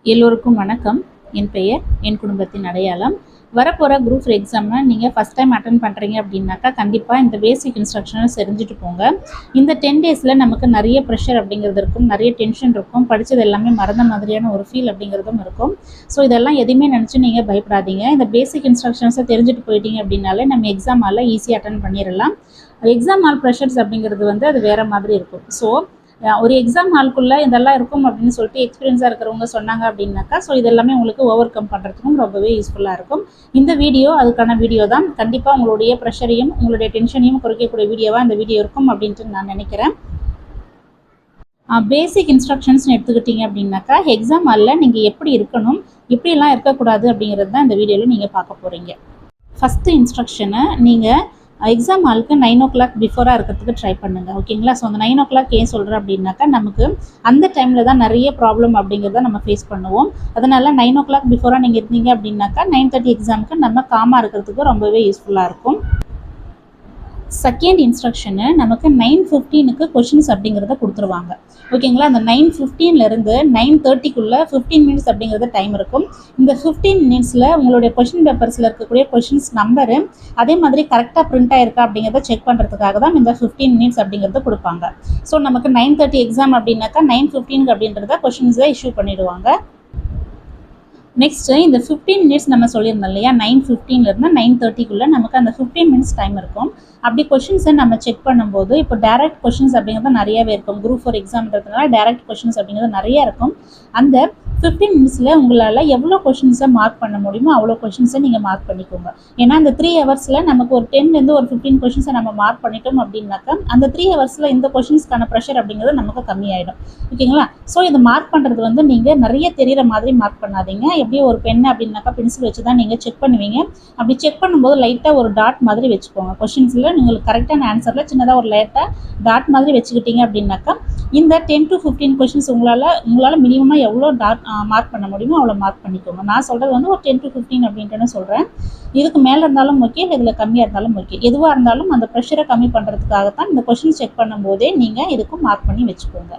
எல்லோருக்கும் வணக்கம். என் பெயர் என் குடும்பத்தின் அடையாளம். வரப்போகிற குரூப் எக்ஸாமை நீங்கள் ஃபஸ்ட் டைம் அட்டன் பண்ணுறீங்க அப்படின்னாக்கா கண்டிப்பாக இந்த பேசிக் இன்ஸ்ட்ரக்ஷனை தெரிஞ்சுட்டு போங்க. இந்த 10 டேஸில் நமக்கு நிறைய ப்ரெஷர் அப்படிங்கிறது இருக்கும், நிறைய டென்ஷன் இருக்கும், படித்தது எல்லாமே மறந்த மாதிரியான ஒரு ஃபீல் அப்படிங்கிறதும் இருக்கும். ஸோ இதெல்லாம் எதுவுமே நினச்சி நீங்கள் பயப்படாதீங்க. இந்த பேசிக் இன்ஸ்ட்ரக்ஷன்ஸை தெரிஞ்சுட்டு போயிட்டீங்க அப்படின்னாலே நம்ம எக்ஸாம் ஹாலில் ஈஸியாக அட்டன் பண்ணிடலாம். எக்ஸாம் ஹால் ப்ரெஷர்ஸ் அப்படிங்கிறது அது வேறு மாதிரி இருக்கும். ஸோ ஒரு எக்ஸாம் ஹால்குள்ளே இதெல்லாம் இருக்கும் அப்படின்னு சொல்லிட்டு எக்ஸ்பீரியன்ஸாக இருக்கிறவங்க சொன்னாங்க அப்படின்னாக்கா ஸோ இதெல்லாமே உங்களுக்கு ஓவர் கம் பண்ணுறதுக்கும் ரொம்பவே யூஸ்ஃபுல்லாக இருக்கும். இந்த வீடியோ அதுக்கான வீடியோ தான். கண்டிப்பாக உங்களுடைய ப்ரெஷரையும் உங்களுடைய டென்ஷனையும் குறைக்கக்கூடிய வீடியோவாக இந்த வீடியோ இருக்கும் அப்படின்ட்டு நான் நினைக்கிறேன். பேசிக் இன்ஸ்ட்ரக்ஷன்ஸ்னு எடுத்துக்கிட்டிங்க அப்படின்னாக்கா எக்ஸாம் ஹாலில் நீங்கள் எப்படி இருக்கணும், எப்படிலாம் இருக்கக்கூடாது அப்படிங்கிறது தான் இந்த வீடியோவில் நீங்கள் பார்க்க போகிறீங்க. ஃபஸ்ட்டு இன்ஸ்ட்ரக்ஷனை நீங்கள் எக்ஸாம் ஹாலுக்கு 9 o'clock பிஃபோராக இருக்கிறதுக்கு ட்ரை பண்ணுங்கள். ஓகேங்களா? ஸோ அந்த 9 o'clock ஏன் சொல்கிறேன் அப்படின்னாக்கா நமக்கு அந்த டைமில் தான் நிறைய ப்ராப்ளம் அப்படிங்கிறத நம்ம ஃபேஸ் பண்ணுவோம். அதனால் 9 o'clock பிஃபோராக நீங்கள் இருந்தீங்க அப்படின்னாக்கா 9:30 எக்ஸாமுக்கு நம்ம காமாக இருக்கிறதுக்கு ரொம்பவே யூஸ்ஃபுல்லாக இருக்கும். செகண்ட் இன்ஸ்ட்ரக்ஷனு நமக்கு 9:15க்கு கொஷின்ஸ் அப்படிங்கிறத கொடுத்துருவாங்க. ஓகேங்களா? அந்த 9:15லேருந்து 9:30க்குள்ளே 15 மினிட்ஸ் அப்படிங்கிறது டைம் இருக்கும். இந்த 15 மினிட்ஸில் உங்களுடைய கொஷின் பேப்பர்ஸில் இருக்கக்கூடிய கொஷின்ஸ் நம்பரு அதே மாதிரி கரெக்டாக பிரிண்ட் ஆயிருக்கா அப்படிங்கிறத செக் பண்ணுறதுக்காக தான் இந்த 15 மினிட்ஸ் அப்படிங்கிறத கொடுப்பாங்க. ஸோ நமக்கு 9:30 எக்ஸாம் அப்படின்னாக்கா 9:15 அப்படின்றத கொஷின்ஸை இஷ்யூ பண்ணிவிடுவாங்க. நெக்ஸ்ட்டு இந்த 15 மினிட்ஸ் நம்ம சொல்லியிருந்தோம் இல்லையா, 9:15லேருந்து 9:30க்குள்ளே நமக்கு அந்த 15 மினிட்ஸ் டைம் இருக்கும். அப்படி கொஷின்ஸை நம்ம செக் பண்ணும்போது இப்போ டேரக்ட் கொஷின்ஸ் அப்படிங்கிறது நிறையாவே இருக்கும். குரூப் 4 எக்ஸாம்ன்றதுனால டேரக்ட் கொஷின்ஸ் அப்படிங்கிறது நிறையா இருக்கும். அந்த 15 மினிட்ஸில் உங்களால் எவ்வளோ கொஷின்ஸை மார்க் பண்ண முடியுமோ அவ்வளோ கொஷின்ஸை நீங்கள் மார்க் பண்ணிக்கோங்க. ஏன்னா அந்த 3 ஹவர்ஸில் நமக்கு ஒரு 10லேருந்து ஒரு 15 கொஷின்ஸை நம்ம மார்க் பண்ணிட்டோம் அப்படின்னாக்கா அந்த 3 ஹவர்ஸில் இந்த கொஷின்ஸ்க்கான ப்ரெஷர் அப்படிங்கிறது நமக்கு கம்மியாயிடும். ஓகேங்களா? ஸோ இதை மார்க் பண்ணுறது நீங்கள் நிறைய தெரிகிற மாதிரி மார்க் பண்ணாதீங்க. எப்படியும் ஒரு பென் அப்படின்னாக்கா பென்சில் வச்சு தான் நீங்கள் செக் பண்ணுவீங்க. அப்படி செக் பண்ணும்போது லைட்டாக ஒரு டாட் மாதிரி வச்சுக்கோங்க. கொஷின்ஸில் உங்களுக்கு கரெக்டான ஆன்சரில் சின்னதாக ஒரு லைட்டாக டாட் மாதிரி வச்சுக்கிட்டீங்க அப்படின்னாக்கா இந்த 10 to 15 கொஷின்ஸ் உங்களால் மினிமமாக எவ்வளோ டாட் மார்க் பண்ண முடியுமோ அவ்வளோ மார்க் பண்ணிக்கோங்க. நான் சொல்கிறது ஒரு 10 to 15 அப்படின்ட்டு சொல்கிறேன். இதுக்கு மேலே இருந்தாலும் ஓகே, இதில் கம்மியாக இருந்தாலும் ஓகே. எதுவாக இருந்தாலும் அந்த ப்ரெஷரை கம்மி பண்ணுறதுக்காகத்தான் இந்த கொஷின் செக் பண்ணும்போதே நீங்கள் இதுக்கும் மார்க் பண்ணி வச்சுக்கோங்க.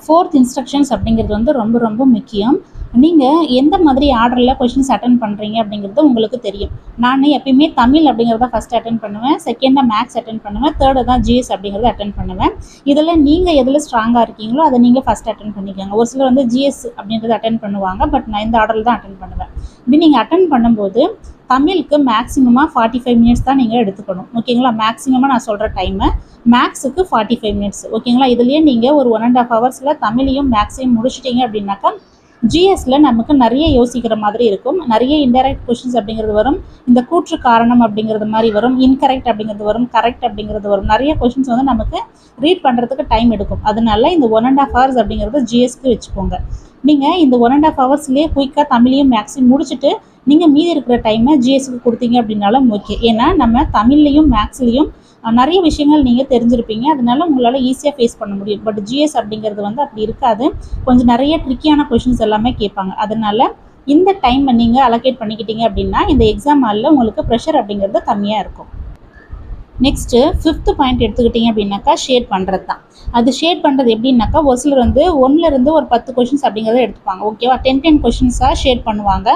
ஃபோர்த் இன்ஸ்ட்ரக்ஷன்ஸ் அப்படிங்கிறது ரொம்ப ரொம்ப முக்கியம். நீங்கள் எந்த மாதிரி ஆர்டரில் கொஷின்ஸ் அட்டன் பண்ணுறீங்க அப்படிங்கிறது உங்களுக்கு தெரியும். நான் எப்பயுமே தமிழ் அப்படிங்கிறத ஃபஸ்ட் அட்டன் பண்ணுவேன், செகண்டாக மேக்ஸ் அட்டன் பண்ணுவேன், தேர்டு தான் ஜிஎஸ் அப்படிங்கிறத அட்டன் பண்ணுவேன். இதில் நீங்கள் எதில் ஸ்ட்ராங்காக இருக்கீங்களோ அதை நீங்கள் ஃபஸ்ட் அட்டன் பண்ணிக்கோங்க. ஒரு சிலர் ஜிஎஸ் அப்படின்றத அட்டன் பண்ணுவாங்க, பட் நான் இந்த ஆர்டரில் தான் அட்டன் பண்ணுவேன். இப்படி நீங்கள் அட்டன் பண்ணும்போது தமிழுக்கு மேக்ஸிமமாக 45 மினிட்ஸ் தான் நீங்கள் எடுத்துக்கணும். ஓகேங்களா? மேக்ஸிமமாக நான் சொல்கிற டைமு. மேக்ஸுக்கு 45 மினிட்ஸ். ஓகேங்களா? இதுலேயே நீங்கள் ஒரு 1.5 ஹவர்ஸில் தமிழையும் மேக்ஸையும் முடிச்சிட்டிங்க அப்படின்னாக்கா ஜிஎஸில் நமக்கு நிறைய யோசிக்கிற மாதிரி இருக்கும். நிறைய இன்டைரக்ட் கொஷின்ஸ் அப்படிங்கிறது வரும், இந்த கூற்று காரணம் அப்படிங்கிறது மாதிரி வரும், இன்கரெக்ட் அப்படிங்கிறது வரும், கரெக்ட் அப்படிங்கிறது வரும். நிறைய கொஷின்ஸ் நமக்கு ரீட் பண்ணுறதுக்கு டைம் எடுக்கும். அதனால இந்த 1.5 ஹவர்ஸ் அப்படிங்கிறது ஜிஎஸ்க்கு வச்சுக்கோங்க. நீங்கள் இந்த 1.5 ஹவர்ஸ்லேயே குயிக்காக தமிழையும் மேக்ஸையும் முடிச்சுட்டு நீங்கள் மீதி இருக்கிற டைமை ஜிஎஸ்க்கு கொடுத்தீங்க அப்படின்னாலும் ஓகே. ஏன்னா நம்ம தமிழ்லையும் மேக்ஸ்லேயும் நிறைய விஷயங்கள் நீங்கள் தெரிஞ்சிருப்பீங்க, அதனால உங்களால் ஈஸியாக ஃபேஸ் பண்ண முடியும். பட் ஜிஎஸ் அப்படிங்கிறது அப்படி இருக்காது. கொஞ்சம் நிறைய ட்ரிக்கியான கொஷின்ஸ் எல்லாமே கேட்பாங்க. அதனால் இந்த டைமை நீங்கள் அலோகேட் பண்ணிக்கிட்டீங்க அப்படின்னா இந்த எக்ஸாம் ஹாலில் உங்களுக்கு ப்ரெஷர் அப்படிங்கிறது கம்மியாக இருக்கும். நெக்ஸ்ட்டு 5th பாயிண்ட் எடுத்துக்கிட்டிங்க அப்படின்னாக்கா ஷேட் பண்ணுறது தான். அது ஷேட் பண்ணுறது எப்படின்னாக்கா ஒரு சிலர் 1லேருந்து ஒரு 10 கொஷின்ஸ் அப்படிங்கிறத எடுத்துப்பாங்க. ஓகேவா? 10 கொஷின்ஸாக ஷேட் பண்ணுவாங்க.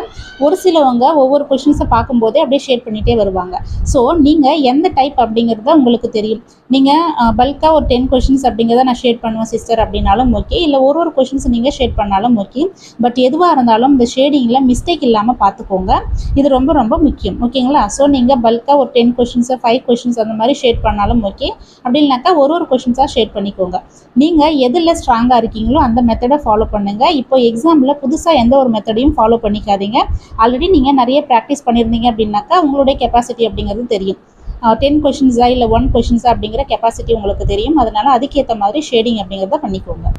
ஒரு சிலவங்க ஒவ்வொரு கொஷின்ஸை பார்க்கும்போதே அப்படியே ஷேட் பண்ணிகிட்டே வருவாங்க. ஸோ நீங்கள் எந்த டைப் அப்படிங்கிறத உங்களுக்கு தெரியும். நீங்கள் பல்காக ஒரு 10 கொஷின்ஸ் அப்படிங்கிறத நான் ஷேட் பண்ணுவேன் சிஸ்டர் அப்படின்னாலும் ஓகே, இல்லை ஒரு கொஷின்ஸ் நீங்கள் ஷேட் பண்ணாலும் ஓகே. பட் எதுவாக இருந்தாலும் இந்த ஷேடிங்கில் மிஸ்டேக் இல்லாமல் பார்த்துக்கோங்க. இது ரொம்ப ரொம்ப முக்கியம். ஓகேங்களா? ஸோ நீங்கள் பல்காக ஒரு 10 கொஷின்ஸை 5 கொஷின்ஸ் அந்த மாதிரி ஷேட் பண்ணாலும் ஓகே. அப்படி இல்லைனாக்கா ஒரு கொஷின்ஸாக ஷேட் பண்ணிக்கோங்க. நீங்கள் எதில் ஸ்ட்ராங்காக இருக்கீங்களோ அந்த மெத்தடை ஃபாலோ பண்ணுங்கள். இப்போ எக்ஸாமில் புதுசாக எந்த ஒரு மெத்தடையும் ஃபாலோ பண்ணிக்காதீங்க. ஆல்ரெடி நீங்கள் நிறைய ப்ராக்டிஸ் பண்ணியிருந்தீங்க அப்படின்னாக்கா உங்களுடைய கெப்பாசிட்டி அப்படிங்கிறது தெரியும். 10 கொஷின்ஸா இல்லை 1 கொஷின்ஸா அப்படிங்கிற கெப்பாசிட்டி உங்களுக்கு தெரியும். அதனால் அதுக்கேற்ற மாதிரி ஷேடிங் அப்படிங்கிறத பண்ணிக்கோங்க.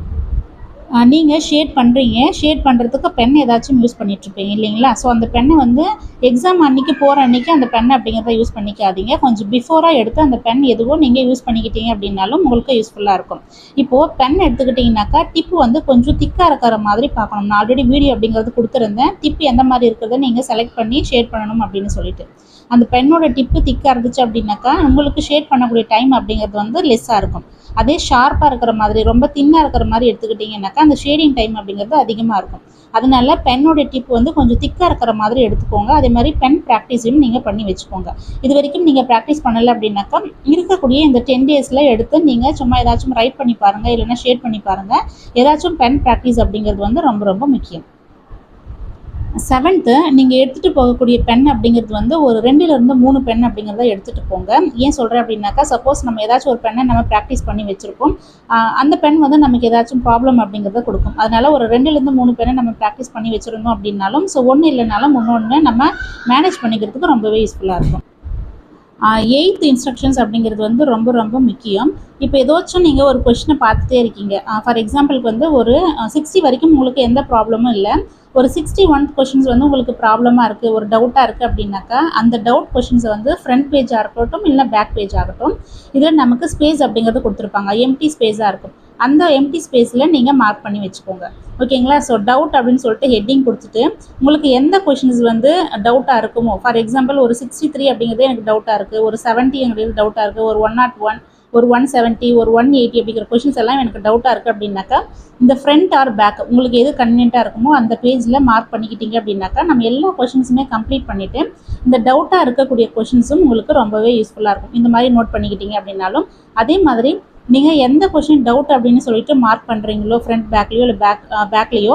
நீங்கள் ஷேட் பண்ணுறீங்க, ஷேட் பண்ணுறதுக்கு பென் ஏதாச்சும் யூஸ் பண்ணிகிட்ருப்பீங்க இல்லைங்களா? ஸோ அந்த பென்னை எக்ஸாம் அன்றைக்கி போகிற அன்றைக்கி அந்த பென் அப்படிங்கிறத யூஸ் பண்ணிக்காதீங்க. கொஞ்சம் பிஃபோராக எடுத்து அந்த பென் எதுவோ நீங்கள் யூஸ் பண்ணிக்கிட்டீங்க அப்படின்னாலும் உங்களுக்கு யூஸ்ஃபுல்லாக இருக்கும். இப்போது பென் எடுத்துக்கிட்டிங்கனாக்கா டிப்பு கொஞ்சம் திக்காக இருக்கிற மாதிரி பார்க்கணும். நான் ஆல்ரெடி வீடியோ அப்படிங்கிறது கொடுத்துருந்தேன். டிப்பு எந்த மாதிரி இருக்கிறத நீங்கள் செலக்ட் பண்ணி ஷேட் பண்ணணும் அப்படின்னு சொல்லிட்டு. அந்த பென்னோட டிப்பு திக்காக இருந்துச்சு அப்படின்னாக்கா உங்களுக்கு ஷேட் பண்ணக்கூடிய டைம் அப்படிங்கிறது லெஸ்ஸாக இருக்கும். அதே ஷார்ப்பாக இருக்கிற மாதிரி ரொம்ப தின்னாக இருக்கிற மாதிரி எடுத்துக்கிட்டிங்கன்னாக்கா அந்த ஷேடிங் டைம் அப்படிங்கிறது அதிகமாக இருக்கும். அதனால பென்னோட டிப் வந்து கொஞ்சம் திக்காக இருக்கிற மாதிரி எடுத்துக்கோங்க. அதே மாதிரி பென் ப்ராக்டிஸையும் நீங்கள் பண்ணி வச்சுக்கோங்க. இது வரைக்கும் நீங்கள் ப்ராக்டிஸ் பண்ணலை அப்படின்னாக்கா இருக்கக்கூடிய இந்த 10 டேஸில் எடுத்து நீங்கள் சும்மா ஏதாச்சும் ரைட் பண்ணி பாருங்கள், இல்லைன்னா ஷேட் பண்ணி பாருங்கள். ஏதாச்சும் பென் ப்ராக்டிஸ் அப்படிங்கிறது வந்து ரொம்ப ரொம்ப முக்கியம். 7th நீங்கள் எடுத்துகிட்டு போகக்கூடிய பென் அப்படிங்கிறது வந்து ஒரு 2லேருந்து 3 பென் அப்படிங்கிறத எடுத்துகிட்டு போங்க. ஏன் சொல்கிறேன் அப்படின்னாக்கா, சப்போஸ் நம்ம ஏதாச்சும் ஒரு பெண்ணை நம்ம ப்ராக்டிஸ் பண்ணி வச்சுருப்போம், அந்த பென் வந்து நமக்கு ஏதாச்சும் ப்ராப்ளம் அப்படிங்கிறத கொடுக்கும். அதனால் ஒரு 2லேருந்து 3 பெண்ணை நம்ம ப்ராக்டிஸ் பண்ணி வச்சுருந்தோம் அப்படின்னாலும், ஸோ ஒன்று இல்லைனாலும் இன்னொன்று நம்ம மேனேஜ் பண்ணிக்கிறதுக்கு ரொம்பவே யூஸ்ஃபுல்லாக இருக்கும். 8th இன்ஸ்ட்ரக்ஷன்ஸ் அப்படிங்கிறது வந்து ரொம்ப ரொம்ப முக்கியம். இப்போ ஏதாச்சும் நீங்கள் ஒரு கொஷினை பார்த்துட்டே இருக்கீங்க. ஃபார் எக்ஸாம்பிளுக்கு வந்து ஒரு 60 வரைக்கும் உங்களுக்கு எந்த ப்ராப்ளமும் இல்லை. ஒரு 61 கொஷின்ஸ் வந்து உங்களுக்கு ப்ராப்ளமாக இருக்குது, ஒரு டவுட்டாக இருக்குது அப்படின்னாக்கா, அந்த டவுட் கொஷின்ஸை வந்து ஃப்ரண்ட் பேஜாக இருக்கட்டும் இல்லை பேக் பேஜ் ஆகட்டும், இதில் நமக்கு ஸ்பேஸ் அப்படிங்கிறது கொடுத்துருப்பாங்க. எம்டி ஸ்பேஸாக இருக்கும். அந்த எம்டி ஸ்பேஸில் நீங்கள் மார்க் பண்ணி வச்சுக்கோங்க. ஓகேங்களா? ஸோ டவுட் அப்படின்னு சொல்லிட்டு ஹெட்டிங் கொடுத்துட்டு உங்களுக்கு எந்த கொஷின்ஸ் வந்து டவுட்டாக இருக்குமோ, ஃபார் எக்ஸாம்பிள் ஒரு 63 அப்படிங்கிறது எனக்கு டவுட்டாக இருக்குது, ஒரு 70 எங்களுக்கு டவுட்டாக இருக்குது, ஒரு 101, ஒரு 170, ஒரு 180 அப்படிங்கிற கொஷின்ஸ் எல்லாம் எனக்கு டவுட்டாக இருக்குது அப்படின்னாக்கா, இந்த ஃப்ரண்ட் ஆர் பேக் உங்களுக்கு எது கன்வீனியண்ட்டாக இருக்குமோ அந்த பேஜில் மார்க் பண்ணிக்கிட்டீங்க அப்படின்னாக்கா, நம்ம எல்லா கொஷின்ஸுமே கம்ப்ளீட் பண்ணிவிட்டு இந்த டவுட்டாக இருக்கக்கூடிய கொஷின்ஸும் உங்களுக்கு ரொம்பவே யூஸ்ஃபுல்லாக இருக்கும். இந்த மாதிரி நோட் பண்ணிக்கிட்டீங்க அப்படின்னாலும், அதே மாதிரி நீங்கள் எந்த கொஷின் டவுட் அப்படின்னு சொல்லிட்டு மார்க் பண்ணுறீங்களோ, ஃப்ரண்ட் பேக்லேயோ இல்லை பேக்லேயோ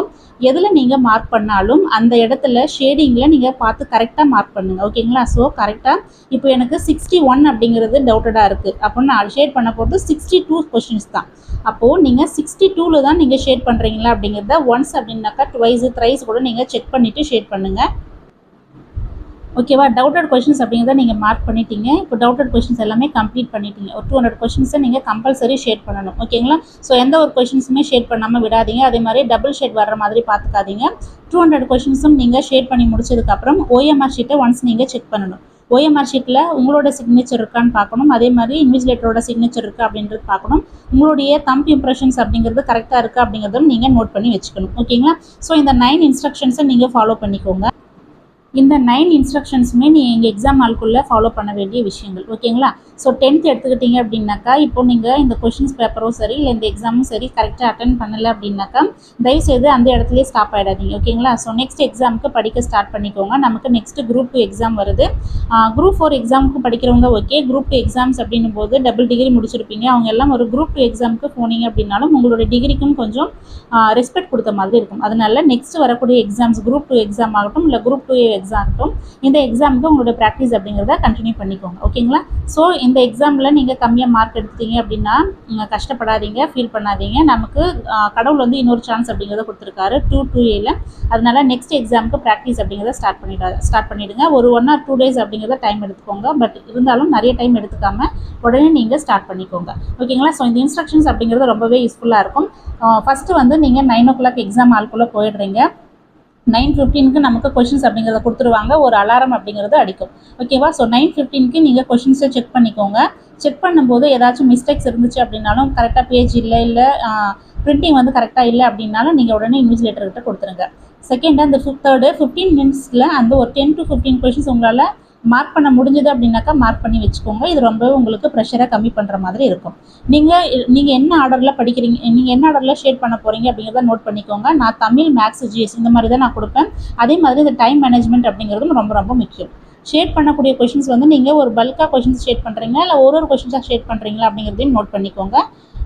எதில் நீங்கள் மார்க் பண்ணாலும் அந்த இடத்துல ஷேடிங்கில் நீங்கள் பார்த்து கரெக்டாக மார்க் பண்ணுங்கள். ஓகேங்களா? ஸோ கரெக்டாக இப்போ எனக்கு 61 அப்படிங்கிறது டவுட்டடாக இருக்குது அப்படின்னு நான் ஷேட் பண்ண போகிறது 62 கொஷின்ஸ் தான். அப்போது நீங்கள் 62ல் தான் நீங்கள் ஷேட் பண்ணுறீங்களா அப்படிங்கிறத ஒன்ஸ் அப்படின்னாக்கா ட்வைஸ் த்ரைஸ் கூட நீங்கள் செக் பண்ணிவிட்டு ஷேட் பண்ணுங்கள். ஓகேவா? டவுட்டட் கொஷின்ஸ் அப்படிங்கிறத நீங்கள் மார்க் பண்ணிட்டீங்க. இப்போ டவுட்டட் கொஷின்ஸ் எல்லாமே கம்ப்ளீட் பண்ணிட்டீங்க. ஒரு 200 கொஷின்ஸை நீங்கள் கம்பல்சரி ஷேட் பண்ணணும். ஓகேங்களா? ஸோ எந்த ஒரு கொஷின்ஸுமே ஷேட் பண்ணாமல் விடாதீங்க. அதே மாதிரி டபுள் ஷேட் வர்ற மாதிரி பார்த்துக்காதீங்க. 200 கொஷின்ஸும் நீங்கள் ஷேட் பண்ணி முடிச்சதுக்கப்புறம் OMR ஷீட்டை ஒன்ஸ் நீங்கள் செக் பண்ணணும். OMR ஷீட்டில் உங்களோட சிக்னேச்சர் இருக்கான்னு பார்க்கணும். அதே மாதிரி இன்விஜிலேட்டரோட சிக்னேச்சர் இருக்கா அப்படின்றது பார்க்கணும். உங்களுடைய தம்ப் இம்ப்ரெஷன்ஸ் அப்படிங்கிறது கரெக்டாக இருக்கா அப்படிங்கிறதும் நீங்கள் நோட் பண்ணி வச்சுக்கணும். ஓகேங்களா? ஸோ இந்த 9 இன்ஸ்ட்ரக்ஷன்ஸை நீங்கள் ஃபாலோ பண்ணிக்கோங்க. இந்த 9 இன்ஸ்ட்ரக்ஷன்ஸுமே நீங்கள் எங்கள் எக்ஸாம் ஹால்குள்ளே ஃபாலோ பண்ண வேண்டிய விஷயங்கள். ஓகேங்களா? ஸோ 10th எடுத்துக்கிட்டிங்க அப்படின்னாக்கா, இப்போ நீங்கள் இந்த கொஷின்ஸ் பேப்பரும் சரி இல்லை இந்த எக்ஸாமும் சரி கரெக்டாக அட்டன் பண்ணலை அப்படின்னாக்கா, தயவுசெய்து அந்த இடத்துலேயே ஸ்டாப் ஆகிடாதீங்க. ஓகேங்களா? ஸோ நெக்ஸ்ட் எக்ஸாமுக்கு படிக்க ஸ்டார்ட் பண்ணிக்கோங்க. நமக்கு நெக்ஸ்ட்டு குரூப் 2 எக்ஸாம் வருது. குரூப் 4 எக்ஸாமுக்கு படிக்கிறவங்க ஓகே. குரூப் 2 எக்ஸாம்ஸ் அப்படின்னும் போது டபுள் டிகிரி முடிச்சிருப்பீங்க. அவங்க எல்லாம் ஒரு குரூப் 2 எக்ஸாமுக்கு போனீங்க அப்படின்னாலும் உங்களோட டிகிரிக்கும் கொஞ்சம் ரெஸ்பெக்ட் கொடுத்த மாதிரி இருக்கும். அதனால நெக்ஸ்ட் வரக்கூடிய எக்ஸாம்ஸ் குரூப் 2 எக்ஸாம் ஆகட்டும் இல்லை குரூப் 2 எக்ஸாம் ஆகட்டும், இந்த எக்ஸாமுக்கு உங்களோட ப்ராக்டிஸ் அப்படிங்கிறத கண்டினியூ பண்ணிக்கோங்க. ஓகேங்களா? ஸோ இந்த எக்ஸாமில் நீங்கள் கம்மியாக மார்க் எடுத்தீங்க அப்படின்னா கஷ்டப்படாதீங்க, ஃபீல் பண்ணாதீங்க. நமக்கு கடவுள் வந்து இன்னொரு சான்ஸ் அப்படிங்கிறத கொடுத்துருக்காரு 2A. அதனால நெக்ஸ்ட் எக்ஸாமுக்கு ப்ராக்டிஸ் அப்படிங்கிறத ஸ்டார்ட் பண்ணிவிடுங்க. ஒரு 1 or 2 days அப்படிங்கிறத டைம் எடுத்துக்கோங்க. பட் இருந்தாலும் நிறைய டைம் எடுத்துக்காமல் உடனே நீங்கள் ஸ்டார்ட் பண்ணிக்கோங்க. ஓகேங்களா? ஸோ இந்த இன்ஸ்ட்ரக்ஷன்ஸ் அப்படிங்கிறது ரொம்பவே யூஸ்ஃபுல்லாக இருக்கும். ஃபஸ்ட்டு வந்து நீங்கள் 9 o'clock எக்ஸாம் ஹால்குள்ளே போயிடுறீங்க. 9:15க்கு நமக்கு கொஷின்ஸ் அப்படிங்கிறத கொடுத்துருவாங்க. ஒரு அலாரம் அப்படிங்கிறது அடிக்கும். ஓகேவா? ஸோ 9:15க்கு நீங்கள் கொஷின்ஸை செக் பண்ணிக்கோங்க. செக் பண்ணும்போது ஏதாச்சும் மிஸ்டேக்ஸ் இருந்துச்சு அப்படின்னாலும், கரெக்டாக பேஜ் இல்லை பிரிண்டிங் வந்து கரெக்டாக இல்லை அப்படின்னாலும் நீங்கள் உடனே இன்விஜிலேட்டர்கிட்ட கொடுத்துருங்க. செகண்ட் அந்த 15 minutesல அந்த ஒரு 10 to 15 கொஷின்ஸ் உங்களால் மார்க் பண்ண முடிஞ்சது அப்படின்னாக்கா மார்க் பண்ணி வச்சுக்கோங்க. இது ரொம்பவே உங்களுக்கு ப்ரெஷரை கம்மி பண்ணுற மாதிரி இருக்கும். நீங்கள் என்ன ஆர்டரில் படிக்கிறீங்க, நீங்கள் என்ன ஆர்டரில் ஷேட் பண்ண போகிறீங்க அப்படிங்கிறத நோட் பண்ணிக்கோங்க. நான் தமிழ், மேக்ஸ், GS இந்த மாதிரி தான் நான் கொடுப்பேன். அதே மாதிரி இந்த டைம் மேனேஜ்மெண்ட் அப்படிங்கிறதும் ரொம்ப ரொம்ப முக்கியம். ஷேட் பண்ணக்கூடிய கொஷின்ஸ் வந்து நீங்கள் ஒரு பல்காக கொஷின்ஸ் ஷேட் பண்ணுறீங்களா இல்லை ஒரு கொஷின்ஸாக ஷேட் பண்ணுறீங்களா அப்படிங்கிறதையும் நோட் பண்ணிக்கோங்க.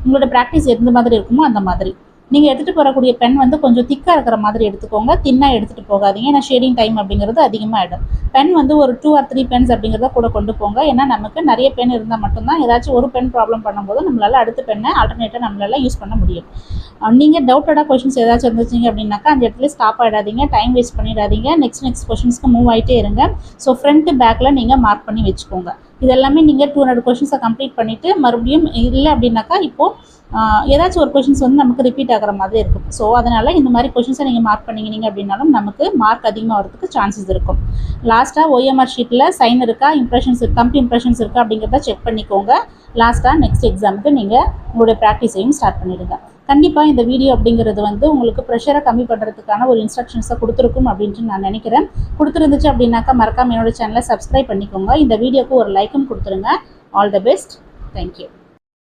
உங்களோட ப்ராக்டிஸ் எந்த மாதிரி இருக்குமோ அந்த மாதிரி. நீங்கள் எடுத்துகிட்டு போகக்கூடிய பென் வந்து கொஞ்சம் திக்காக இருக்கிற மாதிரி எடுத்துக்கோங்க. தின்னாக எடுத்துகிட்டு போகாதீங்க. ஏன்னா ஷேடிங் டைம் அப்படிங்கிறது அதிகமாகிடும். பென் வந்து ஒரு 2 or 3 பென்ஸ் அப்படிங்கிறத கூட கொண்டு போங்க. ஏன்னா நமக்கு நிறைய பென் இருந்தால் மட்டும்தான் ஏதாச்சும் ஒரு பென் ப்ராப்ளம் பண்ணும்போது நம்மளால் அடுத்த பெண்ணை ஆல்டர்னேட்டாக நம்மளால் யூஸ் பண்ண முடியும். நீங்கள் டவுட்டடாக கொஷின்ஸ் ஏதாச்சும் இருந்துச்சிங்க அப்படின்னாக்கா அந்த இடத்துல ஸ்டாப் ஆகிடாதீங்க, டைம் வேஸ்ட் பண்ணிடாதீங்க. நெக்ஸ்ட் கொஷின்ஸ்க்கு மூவ் ஆகிட்டே இருங்க. ஸோ ஃப்ரண்ட்டு பேக்கில் நீங்கள் மார்க் பண்ணி வச்சுக்கோங்க. இதெல்லாமே நீங்கள் 200 கொஷின்ஸை கம்ப்ளீட் பண்ணிவிட்டு மறுபடியும் இல்லை அப்படின்னாக்கா இப்போது ஏதாச்சும் ஒரு கொஷின்ஸ் வந்து நமக்கு ரிப்பீட் ஆகிற மாதிரி இருக்கும். ஸோ அதனால் இந்த மாதிரி கொஷின்ஸை நீங்கள் மார்க் பண்ணிங்க அப்படின்னாலும் நமக்கு மார்க் அதிகமாக வரதுக்கு சான்சஸ் இருக்கும். லாஸ்ட்டாக OMR ஷீட்டில் சைன் இருக்கா, தம்ப் இம்ப்ரெஷன்ஸ் இருக்கா அப்படிங்கிறத செக் பண்ணிக்கோங்க. லாஸ்ட்டாக நெக்ஸ்ட் எக்ஸாமுக்கு நீங்கள் உங்களுடைய ப்ராக்டிஸையும் ஸ்டார்ட் பண்ணிவிடுங்க. கண்டிப்பாக இந்த வீடியோ அப்படிங்கிறது வந்து உங்களுக்கு ப்ரெஷரை கம்மி பண்ணுறதுக்கான ஒரு இன்ஸ்ட்ரக்ஷன்ஸை கொடுத்துருக்கும் அப்படின்ட்டு நான் நினைக்கிறேன். கொடுத்துருந்துச்சு அப்படின்னாக்கா மறக்காம என்னோட சேனலை சப்ஸ்கிரைப் பண்ணிக்கோங்க. இந்த வீடியோக்கு ஒரு லைக்கும் கொடுத்துருங்க. All the best. தேங்க்யூ.